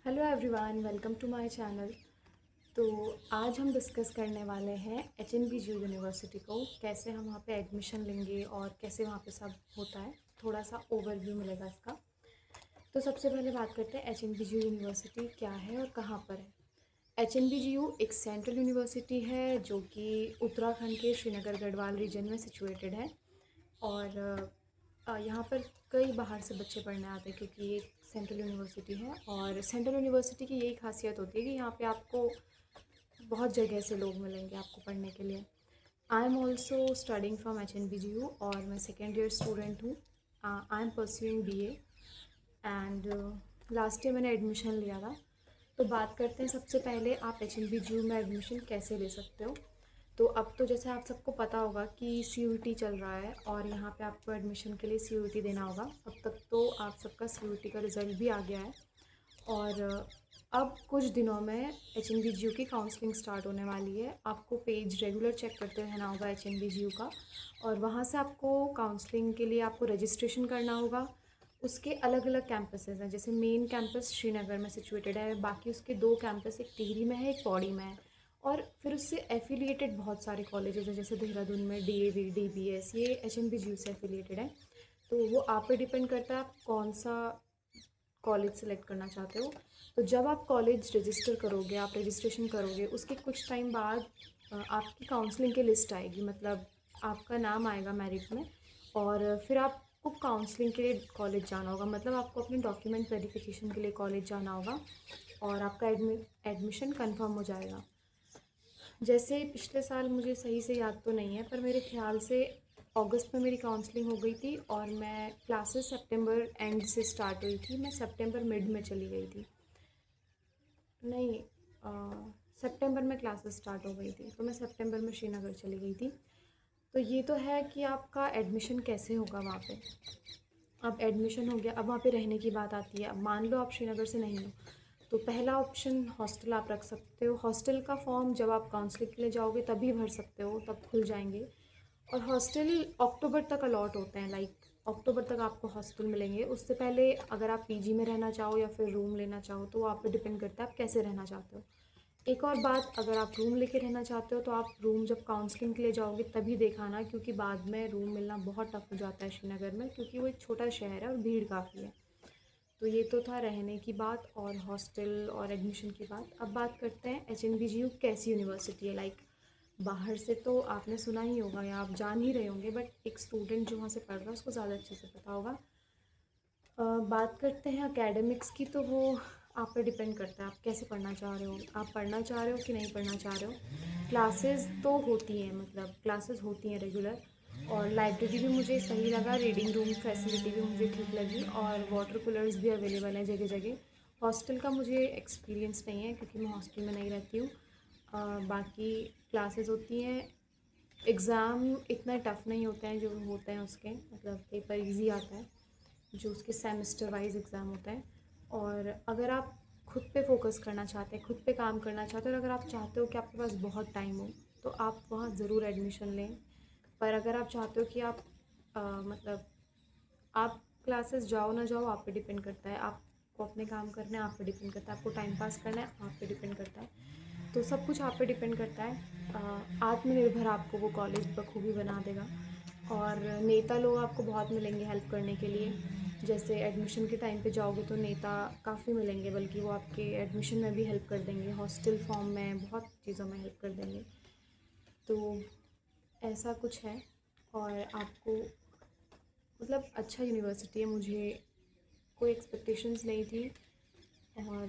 Hello everyone, welcome to my channel. तो आज हम डिस्कस करने वाले हैं HNBGU यूनिवर्सिटी को, कैसे हम वहाँ पे एडमिशन लेंगे और कैसे वहाँ पे सब होता है। थोड़ा सा ओवरव्यू मिलेगा इसका। तो सबसे पहले बात करते हैं HNBGU यूनिवर्सिटी क्या है और कहाँ पर है। HNBGU एक सेंट्रल यूनिवर्सिटी है जो कि उत्तराखंड के श्रीनगर गढ़वाल रीजन में सिचुएटेड है। और यहाँ पर कई बाहर से बच्चे पढ़ने आते हैं क्योंकि ये सेंट्रल यूनिवर्सिटी है। और सेंट्रल यूनिवर्सिटी की यही खासियत होती है कि यहाँ पे आपको बहुत जगह से लोग मिलेंगे आपको पढ़ने के लिए। I am also studying from HNBGU और मैं सेकेंड ईयर स्टूडेंट हूँ। I am pursuing BA and last year मैंने एडमिशन लिया था। तो बात करते हैं सबसे पहले आप HNBGU में एडमिशन कैसे ले सकते हो। तो अब तो जैसे आप सबको पता होगा कि CUET चल रहा है और यहाँ पे आपको एडमिशन के लिए CUET देना होगा। अब तक तो आप सबका CUET का रिज़ल्ट भी आ गया है और अब कुछ दिनों में HNBGU की काउंसलिंग स्टार्ट होने वाली है। आपको पेज रेगुलर चेक करते रहना होगा HNBGU का, और वहाँ से आपको काउंसलिंग के लिए आपको रजिस्ट्रेशन करना होगा। उसके अलग अलग कैंपसेस हैं, जैसे मेन कैंपस श्रीनगर में सिचुएटेड है, बाकी उसके दो कैंपस, एक टिहरी में है एक पौड़ी में है। और फिर उससे एफिलिएटेड बहुत सारे कॉलेजेस हैं, जैसे देहरादून में DAV DBS, ये HNBGU से एफिलिएटेड है। तो वो आप पे डिपेंड करता है आप कौन सा कॉलेज सेलेक्ट करना चाहते हो। तो जब आप कॉलेज रजिस्टर करोगे, आप रजिस्ट्रेशन करोगे, उसके कुछ टाइम बाद आपकी काउंसलिंग की लिस्ट आएगी, मतलब आपका नाम आएगा मेरिट में। और फिर आपको काउंसलिंग के लिए कॉलेज जाना होगा, मतलब आपको अपने डॉक्यूमेंट वेरिफिकेशन के लिए कॉलेज जाना होगा और आपका एडमिशन कंफर्म हो जाएगा। जैसे पिछले साल, मुझे सही से याद तो नहीं है, पर मेरे ख्याल से अगस्त में मेरी काउंसलिंग हो गई थी और मैं क्लासेस सितंबर एंड से स्टार्ट हुई थी, मैं सितंबर मिड में चली गई थी। नहीं, सितंबर में क्लासेस स्टार्ट हो गई थी, तो मैं सितंबर में श्रीनगर चली गई थी। तो ये तो है कि आपका एडमिशन कैसे होगा वहाँ पे। अब एडमिशन हो गया, अब वहाँ पे रहने की बात आती है। अब मान लो आप श्रीनगर से नहीं हो, तो पहला ऑप्शन हॉस्टल आप रख सकते हो। हॉस्टल का फॉर्म जब आप काउंसलिंग के लिए जाओगे तभी भर सकते हो, तब खुल जाएंगे। और हॉस्टल अक्टूबर तक अलॉट होते हैं, लाइक अक्टूबर तक आपको हॉस्टल मिलेंगे। उससे पहले अगर आप PG में रहना चाहो या फिर रूम लेना चाहो तो आप पे डिपेंड करता है आप कैसे रहना चाहते हो। एक और बात, अगर आप रूम लेके रहना चाहते हो तो आप रूम जब काउंसलिंग के लिए जाओगे तभी दिखाना, क्योंकि बाद में रूम मिलना बहुत टफ हो जाता है श्रीनगर में, क्योंकि वो एक छोटा शहर है और भीड़ काफ़ी है। तो ये तो था रहने की बात और हॉस्टल और एडमिशन की बात। अब बात करते हैं HNBGU कैसी यूनिवर्सिटी है। लाइक बाहर से तो आपने सुना ही होगा या आप जान ही रहे होंगे, बट एक स्टूडेंट जो वहाँ से पढ़ रहा है उसको ज़्यादा अच्छे से पता होगा। बात करते हैं एकेडमिक्स की, तो वो आप पे डिपेंड करता है आप कैसे पढ़ना चाह रहे हो, आप पढ़ना चाह रहे हो कि नहीं पढ़ना चाह रहे हो। क्लासेस तो होती हैं, मतलब क्लासेस होती हैं रेगुलर, और लाइब्रेरी भी मुझे सही लगा, रीडिंग रूम फैसिलिटी भी मुझे ठीक लगी, और वाटर कूलर्स भी अवेलेबल हैं जगह जगह। हॉस्टल का मुझे एक्सपीरियंस नहीं है क्योंकि मैं हॉस्टल में नहीं रहती हूँ। बाकी क्लासेस होती हैं, एग्ज़ाम इतना टफ़ नहीं होते हैं जो होते हैं उसके, मतलब पेपर इजी आता है जो उसके सेमेस्टर वाइज एग्ज़ाम होता है। और अगर आप खुद पे फोकस करना चाहते हैं, खुद पे काम करना चाहते हैं, और अगर आप चाहते हो कि आपके पास बहुत टाइम हो तो आप वहाँ ज़रूर एडमिशन लें। पर अगर आप चाहते हो कि आप मतलब आप क्लासेस जाओ ना जाओ, आप पे डिपेंड करता है। आपको अपने काम करने हैं, आप पे डिपेंड करता है। आपको टाइम पास करना है, आप पे डिपेंड करता है। तो सब कुछ आप पे डिपेंड करता है। आत्मनिर्भर आपको वो कॉलेज बखूबी बना देगा। और नेता लोग आपको बहुत मिलेंगे हेल्प करने के लिए। जैसे एडमिशन के टाइम पे जाओगे तो नेता काफ़ी मिलेंगे, बल्कि वो आपके एडमिशन में भी हेल्प कर देंगे, हॉस्टल फॉर्म में, बहुत चीज़ों में हेल्प कर देंगे। तो ऐसा कुछ है। और आपको, मतलब अच्छा यूनिवर्सिटी है, मुझे कोई एक्सपेक्टेशंस नहीं थी। और